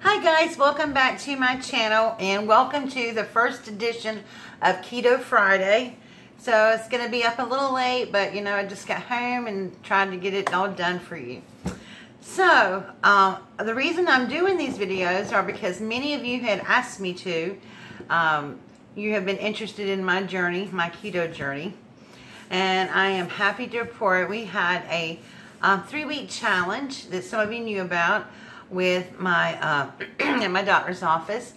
Hi guys, welcome back to my channel and welcome to the first edition of Keto Friday. So it's going to be up a little late, but you know, I just got home and tried to get it all done for you. So the reason I'm doing these videos are because many of you had asked me to. You have been interested in my journey, my keto journey, and I am happy to report we had a 3-week challenge that some of you knew about with my in my doctor's office,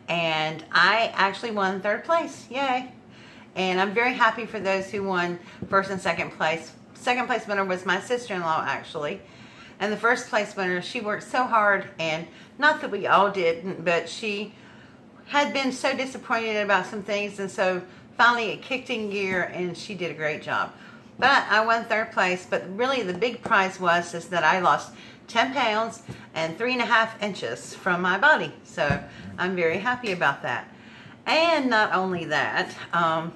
and I actually won 3rd place. Yay! And I'm very happy for those who won 1st and 2nd place. 2nd place winner was my sister-in-law actually, and the 1st place winner, she worked so hard, and not that we all didn't, but she had been so disappointed about some things, and so finally it kicked in gear and she did a great job. But I won 3rd place, but really the big prize was that I lost 10 pounds and 3.5 inches from my body. So I'm very happy about that. And not only that, I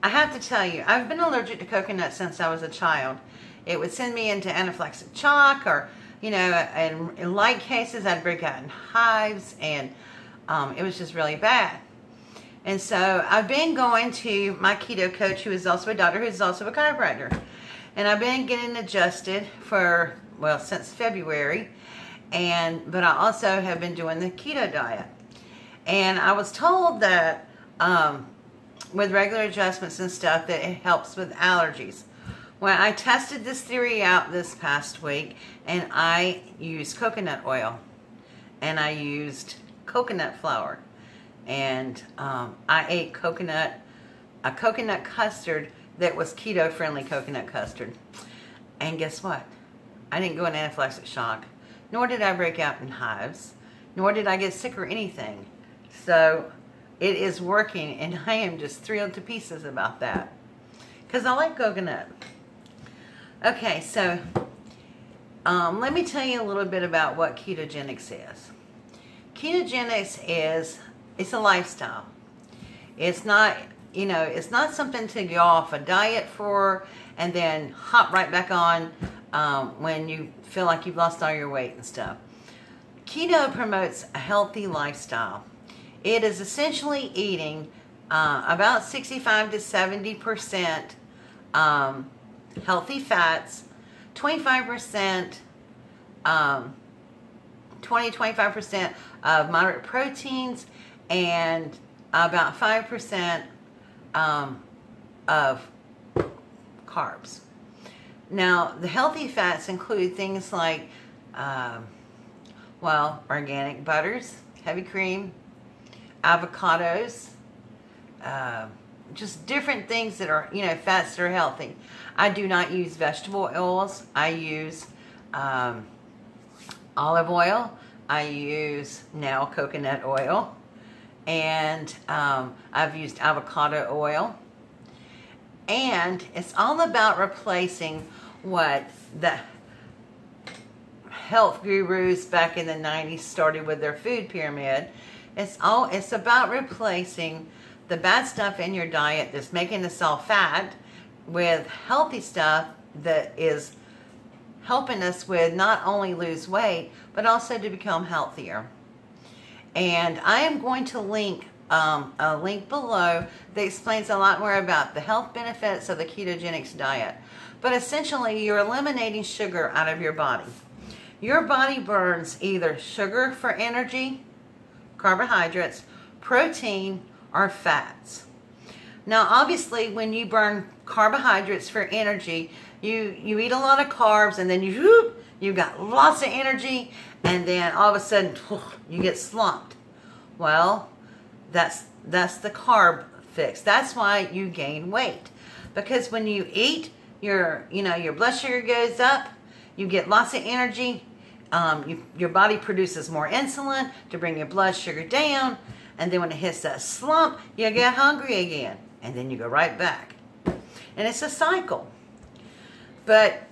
have to tell you, I've been allergic to coconut since I was a child. It would send me into anaphylactic shock, or, you know, and in light cases, I'd break out in hives, and it was just really bad. And so I've been going to my keto coach, who is also a doctor, who is also a chiropractor. And I've been getting adjusted for, well, since February. But I also have been doing the keto diet. And I was told that with regular adjustments and stuff, that it helps with allergies. Well, I tested this theory out this past week, and I used coconut oil. And I used coconut flour. And I ate a coconut custard that was keto-friendly coconut custard. And guess what? I didn't go into anaphylactic shock, nor did I break out in hives, nor did I get sick or anything. So it is working, and I am just thrilled to pieces about that, because I like coconut. Okay, so let me tell you a little bit about what ketogenics is. Ketogenics is, it's a lifestyle. It's not, you know, it's not something to go off a diet for and then hop right back on when you feel like you've lost all your weight and stuff. Keto promotes a healthy lifestyle. It is essentially eating about 65 to 70% healthy fats, 25%, 20-25% of moderate proteins, and about 5% of carbs. Now, the healthy fats include things like, well, organic butters, heavy cream, avocados, just different things that are, you know, fats that are healthy. I do not use vegetable oils. I use olive oil. I use now coconut oil. And I've used avocado oil. And it's all about replacing what the health gurus back in the 90s started with their food pyramid. It's about replacing the bad stuff in your diet that's making us all fat with healthy stuff that is helping us with not only lose weight, but also to become healthier. And I am going to link a link below that explains a lot more about the health benefits of the ketogenics diet. But essentially, you're eliminating sugar out of your body. Your body burns either sugar for energy, carbohydrates, protein, or fats. Now, obviously, when you burn carbohydrates for energy, you eat a lot of carbs, and then you got lots of energy, and then all of a sudden you get slumped. Well, that's the carb fix. That's why you gain weight, because when you eat, your blood sugar goes up, you get lots of energy, your body produces more insulin to bring your blood sugar down, and then when it hits that slump, you get hungry again, and then you go right back, and it's a cycle. But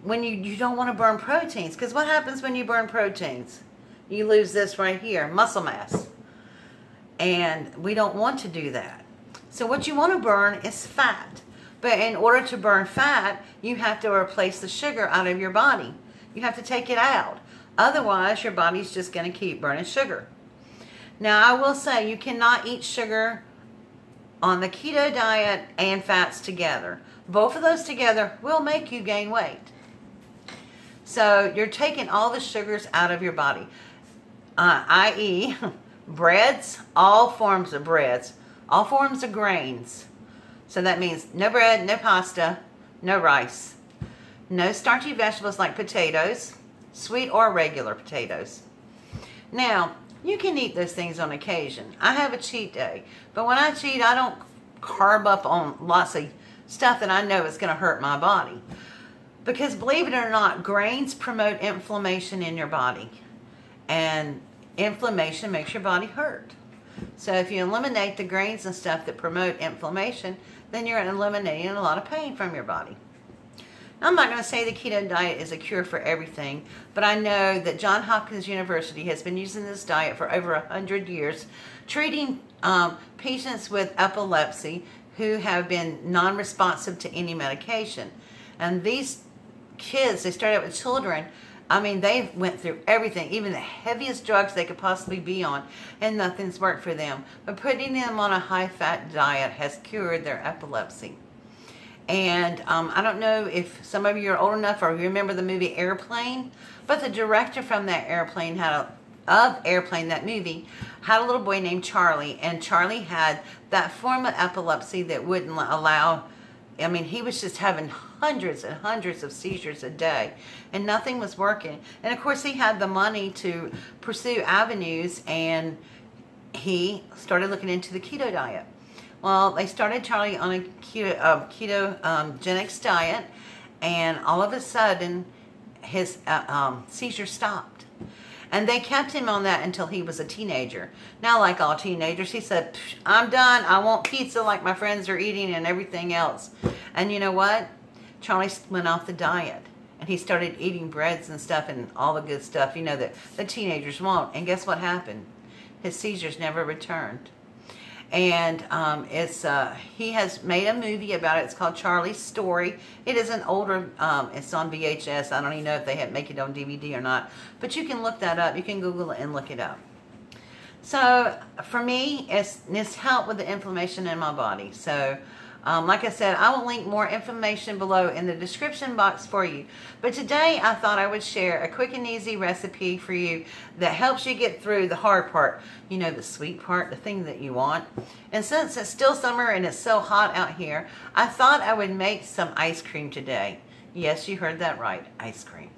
when you don't want to burn proteins, because what happens when you burn proteins? You lose this right here, muscle mass. And we don't want to do that. So what you want to burn is fat. But in order to burn fat, you have to replace the sugar out of your body. You have to take it out. Otherwise, your body's just going to keep burning sugar. Now, I will say you cannot eat sugar on the keto diet and fats together. Both of those together will make you gain weight. So you're taking all the sugars out of your body, i.e. breads, all forms of breads, all forms of grains. So that means no bread, no pasta, no rice, no starchy vegetables like potatoes, sweet or regular potatoes. Now, you can eat those things on occasion. I have a cheat day, but when I cheat, I don't carb up on lots of stuff that I know is going to hurt my body. Because believe it or not, grains promote inflammation in your body. And inflammation makes your body hurt. So if you eliminate the grains and stuff that promote inflammation, then you're eliminating a lot of pain from your body. Now, I'm not going to say the keto diet is a cure for everything, but I know that Johns Hopkins University has been using this diet for over 100 years, treating patients with epilepsy who have been non-responsive to any medication. And these kids, they started with children, I mean, they went through everything, even the heaviest drugs they could possibly be on, and nothing's worked for them. But putting them on a high-fat diet has cured their epilepsy. And I don't know if some of you are old enough or you remember the movie Airplane, but the director from that Airplane that movie, had a little boy named Charlie, and Charlie had that form of epilepsy that wouldn't allow, I mean, he was just having hundreds and hundreds of seizures a day, and nothing was working. And of course, he had the money to pursue avenues, and he started looking into the keto diet. Well, they started Charlie on a ketogenics diet, and all of a sudden, his seizures stopped. And they kept him on that until he was a teenager. Now, like all teenagers, he said, I'm done. I want pizza like my friends are eating and everything else. And you know what? Charlie went off the diet. And he started eating breads and stuff and all the good stuff, you know, that the teenagers want. And guess what happened? His seizures never returned. And he has made a movie about it. It's called Charlie's Story. It is an older, it's on VHS. I don't even know if they make it on DVD or not. But you can look that up. You can Google it and look it up. So for me, it's helped with the inflammation in my body. So like I said, I will link more information below in the description box for you. But today I thought I would share a quick and easy recipe for you that helps you get through the hard part. You know, the sweet part, the thing that you want. And since it's still summer and it's so hot out here, I thought I would make some ice cream today. Yes, you heard that right, ice cream.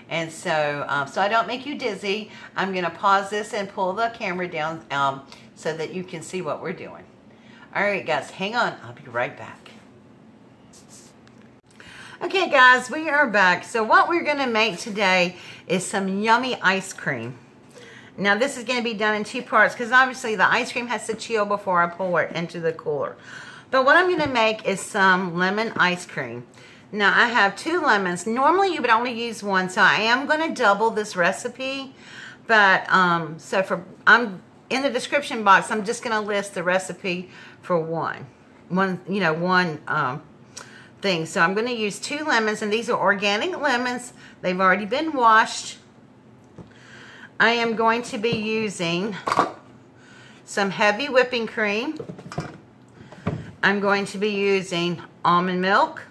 And so, so I don't make you dizzy, I'm going to pause this and pull the camera down so that you can see what we're doing. Alright guys, hang on. I'll be right back. Okay guys, we are back. So what we're going to make today is some yummy ice cream. Now this is going to be done in two parts because obviously the ice cream has to chill before I pour it into the cooler. But what I'm going to make is some lemon ice cream. Now I have 2 lemons. Normally you would only use 1, so I am going to double this recipe. But I'm in the description box, I'm just going to list the recipe for one thing. So I'm going to use 2 lemons, and these are organic lemons. They've already been washed. I am going to be using some heavy whipping cream. I'm going to be using almond milk.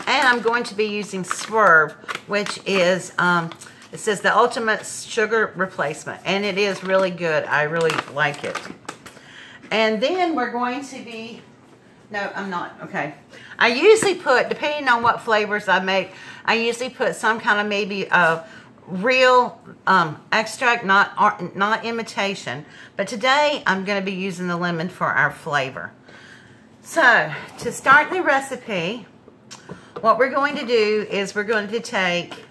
And I'm going to be using Swerve, which is, it says the ultimate sugar replacement. And it is really good. I really like it. And then we're going to be, no, I'm not, okay. I usually put, depending on what flavors I make, I usually put some kind of maybe real extract, not imitation. But today, I'm going to be using the lemon for our flavor. So, to start the recipe, what we're going to do is we're going to take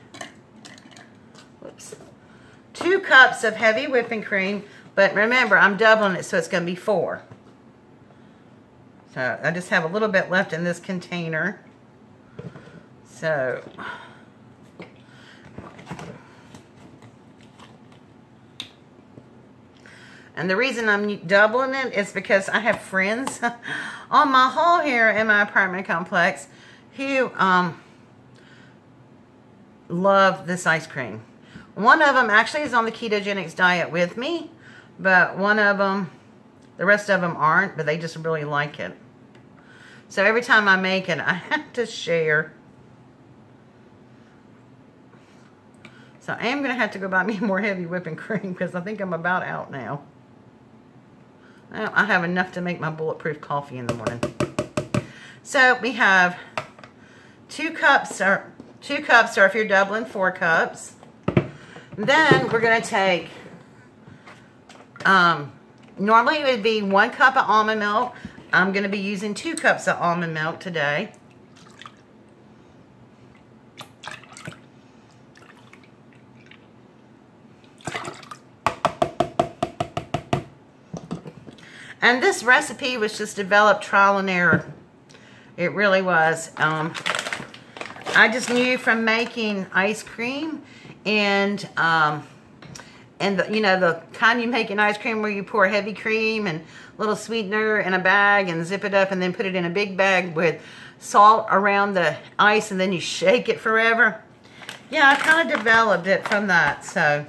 2 cups of heavy whipping cream. But remember, I'm doubling it, so it's going to be 4. So I just have a little bit left in this container. So, and the reason I'm doubling it is because I have friends on my hall here in my apartment complex who love this ice cream. One of them actually is on the ketogenics diet with me, but one of them, the rest of them aren't, but they just really like it. So every time I make it, I have to share. So I am going to have to go buy me more heavy whipping cream because I think I'm about out now. I have enough to make my bulletproof coffee in the morning. So we have 2 cups, or if you're doubling, 4 cups. Then we're going to take, normally it would be 1 cup of almond milk. I'm going to be using 2 cups of almond milk today. And this recipe was just developed trial and error. It really was. I just knew from making ice cream and the kind you make in ice cream where you pour heavy cream and little sweetener in a bag and zip it up and then put it in a big bag with salt around the ice and then you shake it forever. Yeah, I kind of developed it from that. So,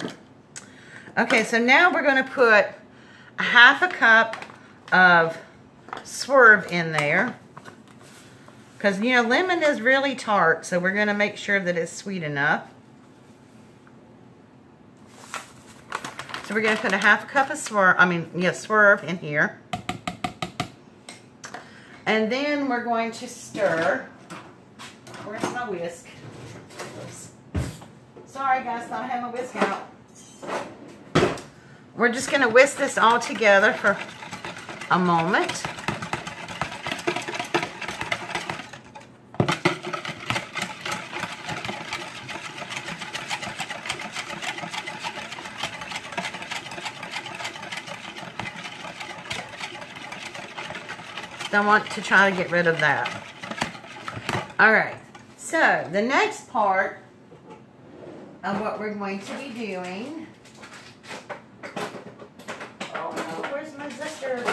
okay, so now we're going to put 1/2 cup of Swerve in there. Because, you know, lemon is really tart, so we're going to make sure that it's sweet enough. So we're going to put 1/2 cup of Swerve in here. And then we're going to stir. Where's my whisk? Oops. Sorry guys, thought I had my whisk out. We're just going to whisk this all together for a moment. I want to try to get rid of that. Alright, so the next part of what we're going to be doing. Oh no, where's my zester?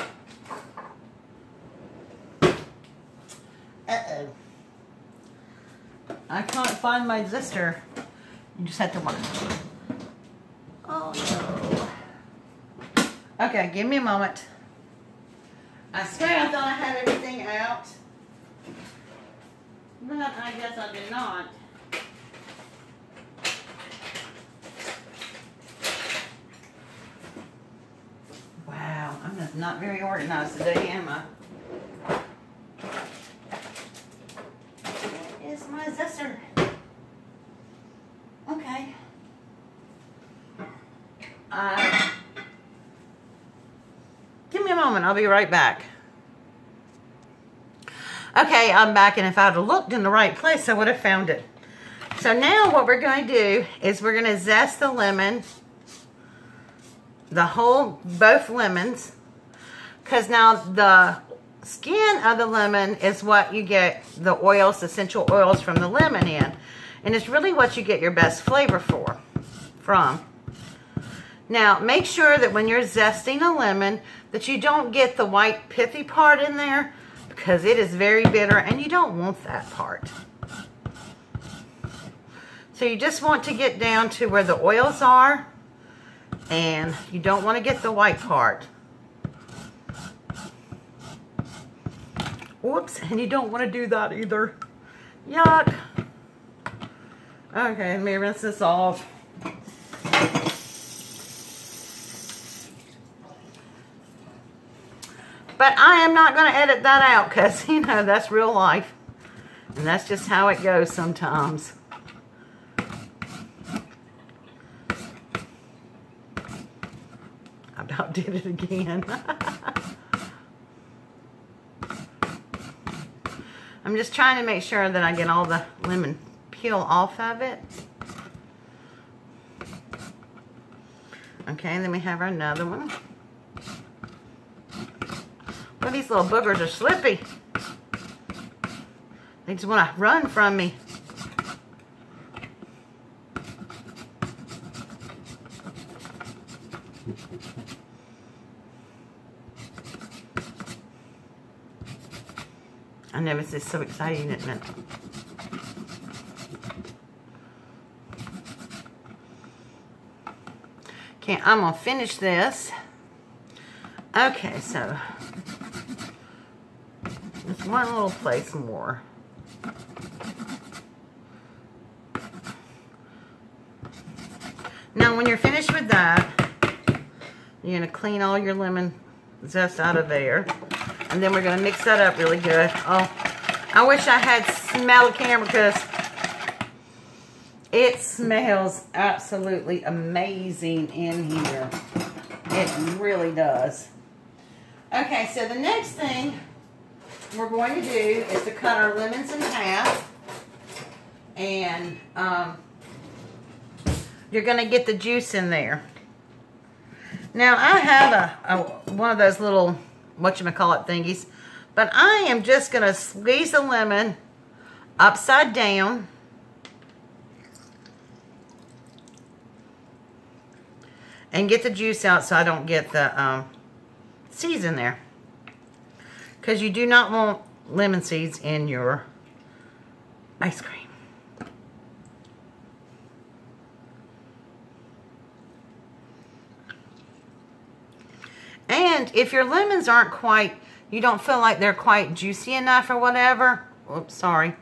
Uh-oh. I can't find my zester. You just have to watch. Oh no. Okay, give me a moment. I swear I thought I had everything out, but I guess I did not. Wow, I'm just not very organized today, am I? Where is my zester? Okay. Give me a moment, I'll be right back. Okay, I'm back, and if I'd have looked in the right place, I would have found it. So now what we're going to do is we're going to zest the lemon, both lemons, because now the skin of the lemon is what you get the oils, the essential oils from the lemon in. And it's really what you get your best flavor from. Now, make sure that when you're zesting a lemon that you don't get the white pithy part in there because it is very bitter and you don't want that part. So you just want to get down to where the oils are and you don't want to get the white part. Whoops, and you don't want to do that either. Yuck. Okay, let me rinse this off. But I am not going to edit that out because, you know, that's real life. And that's just how it goes sometimes. I about did it again. I'm just trying to make sure that I get all the lemon peel off of it. Okay, and then we have another one. Well, these little boogers are slippy. They just want to run from me. I know, it's just so exciting, isn't it? Okay, I'm going to finish this. Okay, so just one little place more. Now, when you're finished with that, you're going to clean all your lemon zest out of there. And then we're going to mix that up really good. Oh, I wish I had smell a camera because it smells absolutely amazing in here. It really does. Okay, so the next thing we're going to do is to cut our lemons in half. And you're going to get the juice in there. Now, I have one of those little, whatchamacallit thingies. But I am just going to squeeze the lemon upside down. And get the juice out so I don't get the seeds in there. Because you do not want lemon seeds in your ice cream. And if your lemons aren't quite, you don't feel like they're quite juicy enough or whatever. Oops, sorry.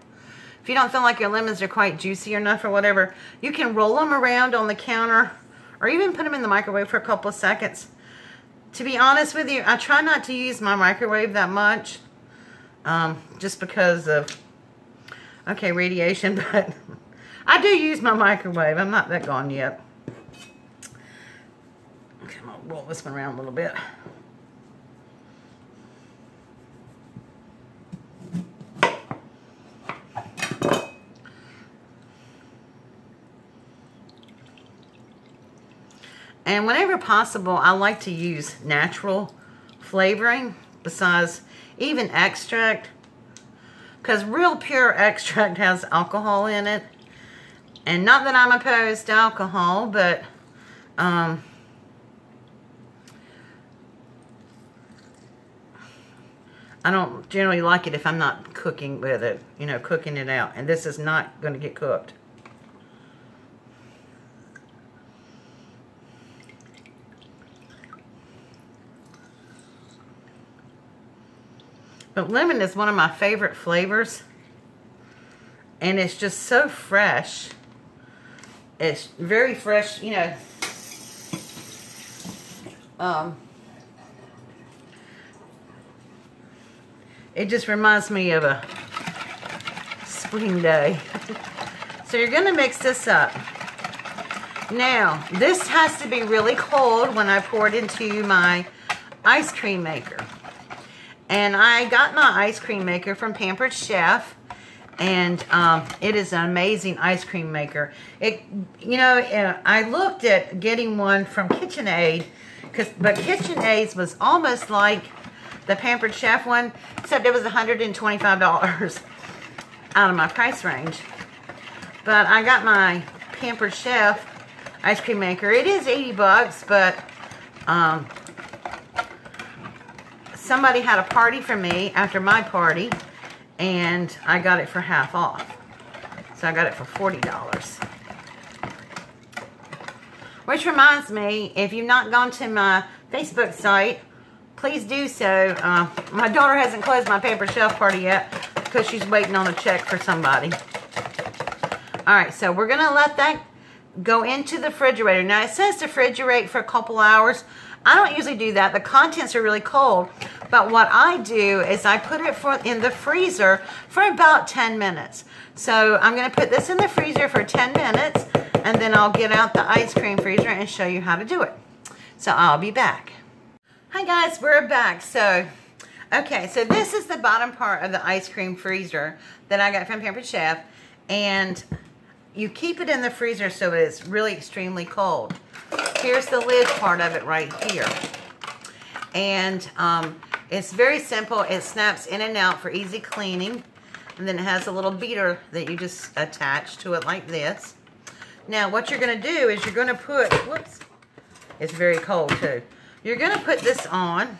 If you don't feel like your lemons are quite juicy enough or whatever, you can roll them around on the counter or even put them in the microwave for a couple of seconds. To be honest with you, I try not to use my microwave that much. Just because of, okay, radiation, but I do use my microwave. I'm not that gone yet. Okay, I'm going to roll this one around a little bit. And whenever possible, I like to use natural flavoring besides even extract. Because real pure extract has alcohol in it. And not that I'm opposed to alcohol, but I don't generally like it if I'm not cooking with it, you know, cooking it out. And this is not going to get cooked. But lemon is one of my favorite flavors. And it's just so fresh. It's very fresh, you know. It just reminds me of a spring day. So you're going to mix this up. Now, this has to be really cold when I pour it into my ice cream maker. And I got my ice cream maker from Pampered Chef. And it is an amazing ice cream maker. It, you know, I looked at getting one from KitchenAid, but KitchenAid's was almost like the Pampered Chef one, except it was $125 out of my price range. But I got my Pampered Chef ice cream maker. It is 80 bucks, but somebody had a party for me after my party, and I got it for half off. So I got it for $40. Which reminds me, if you've not gone to my Facebook site, please do so. My daughter hasn't closed my Pampered Chef party yet because she's waiting on a check for somebody. Alright, so we're going to let that go into the refrigerator. Now it says to refrigerate for a couple hours. I don't usually do that. The contents are really cold. But what I do is I put it in the freezer for about 10 minutes. So I'm going to put this in the freezer for 10 minutes. And then I'll get out the ice cream freezer and show you how to do it. So I'll be back. Hi guys, we're back. So, okay, so this is the bottom part of the ice cream freezer that I got from Pampered Chef. And you keep it in the freezer so it's really extremely cold. Here's the lid part of it right here. And it's very simple. It snaps in and out for easy cleaning. And then it has a little beater that you just attach to it like this. Now what you're going to do is you're going to put, whoops, it's very cold too. You're going to put this on.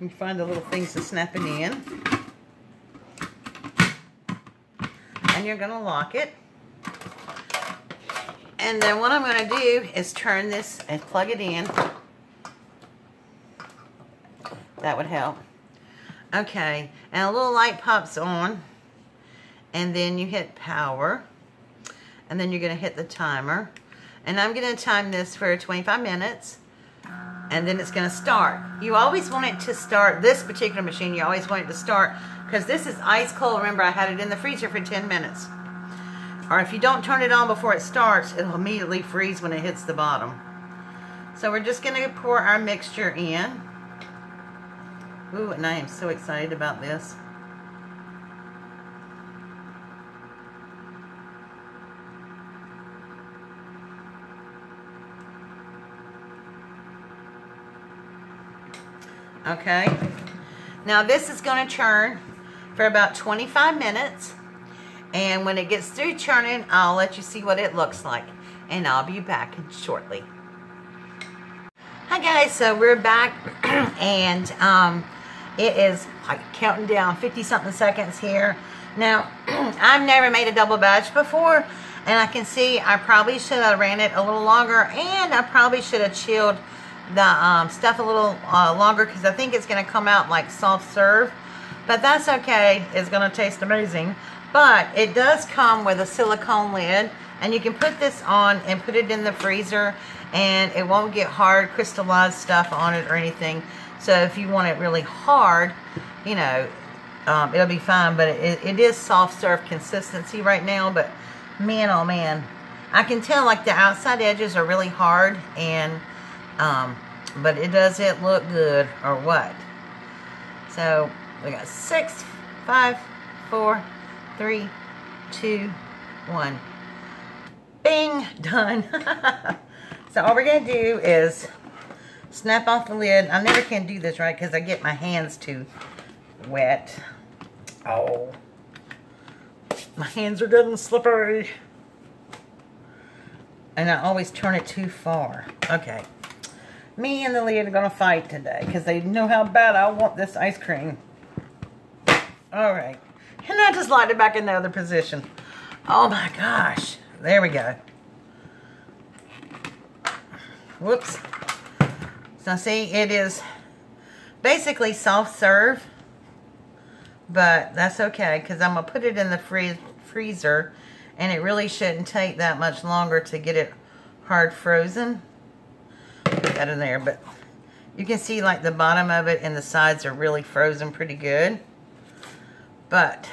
You find the little things to snap it in. And you're going to lock it. And then what I'm going to do is turn this and plug it in. That would help. Okay, and a little light pops on. And then you hit power. And then you're going to hit the timer. And I'm going to time this for 25 minutes. And then it's going to start. You always want it to start, this particular machine, you always want it to start, because this is ice cold. Remember, I had it in the freezer for 10 minutes. Or if you don't turn it on before it starts, it'll immediately freeze when it hits the bottom. So we're just going to pour our mixture in. Ooh, and I am so excited about this. Okay, now this is going to churn for about 25 minutes, and when it gets through churning, I'll let you see what it looks like, and I'll be back shortly. Hi guys, so we're back, and it is like counting down 50 something seconds here. Now, I've never made a double batch before, and I can see I probably should have ran it a little longer, and I probably should have chilled the stuff a little longer, because I think it's going to come out like soft serve, but that's okay. It's going to taste amazing. But it does come with a silicone lid, and you can put this on and put it in the freezer, and it won't get hard crystallized stuff on it or anything. So if you want it really hard, you know, it'll be fine. But it is soft serve consistency right now. But man, oh man, I can tell like the outside edges are really hard, and but it doesn't look good or what. So we got 6, 5, 4, 3, 2, 1. Bing, done. So all we're gonna do is snap off the lid. I never can do this right because I get my hands too wet. Oh, my hands are getting slippery, and I always turn it too far. Okay. Me and the lid are going to fight today because they know how bad I want this ice cream. Alright. And I just slide it back in the other position. Oh my gosh. There we go. Whoops. So see, it is basically soft serve. But that's okay because I'm going to put it in the freezer. And it really shouldn't take that much longer to get it hard frozen. Put that in there, but you can see like the bottom of it and the sides are really frozen pretty good. But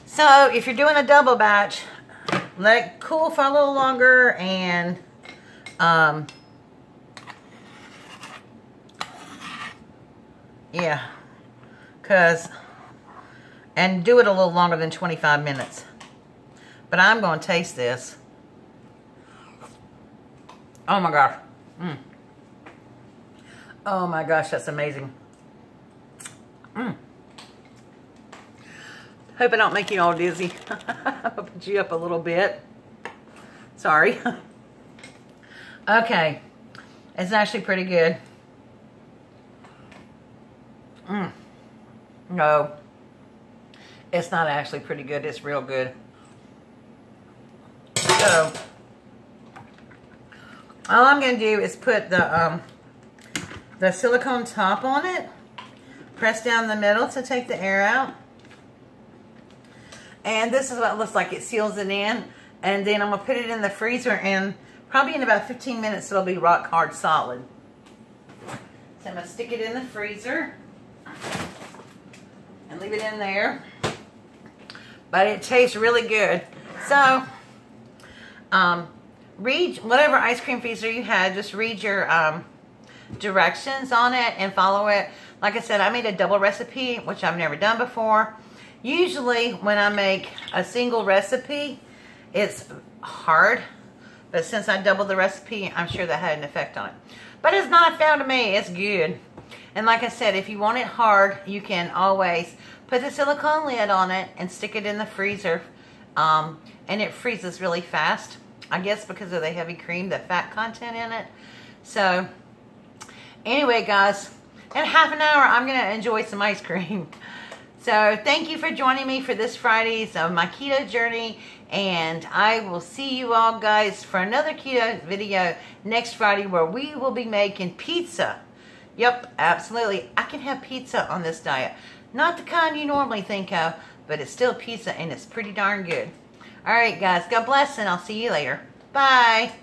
so if you're doing a double batch, let it cool for a little longer, and yeah, and do it a little longer than 25 minutes. But I'm going to taste this. Oh my gosh. Oh my gosh, that's amazing. Hope I don't make you all dizzy. I'll put you up a little bit. Sorry. Okay. It's actually pretty good. No. It's not actually pretty good. It's real good. So all I'm going to do is put the silicone top on it. Press down the middle to take the air out. And this is what it looks like. It seals it in. And then I'm going to put it in the freezer, and probably in about 15 minutes it'll be rock hard solid. So I'm going to stick it in the freezer and leave it in there. But it tastes really good. So, read whatever ice cream freezer you had. Just read your directions on it and follow it. Like I said, I made a double recipe, which I've never done before. Usually when I make a single recipe, it's hard. But since I doubled the recipe, I'm sure that had an effect on it. But it's not found to me. It's good. And like I said, if you want it hard, you can always put the silicone lid on it and stick it in the freezer. And it freezes really fast. I guess because of the heavy cream, the fat content in it. So, anyway, guys, in half an hour, I'm going to enjoy some ice cream. So, thank you for joining me for this Friday's my keto journey. And I will see you all guys for another keto video next Friday where we will be making pizza. Yep, absolutely. I can have pizza on this diet. Not the kind you normally think of, but it's still pizza and it's pretty darn good. Alright guys, God bless and I'll see you later. Bye.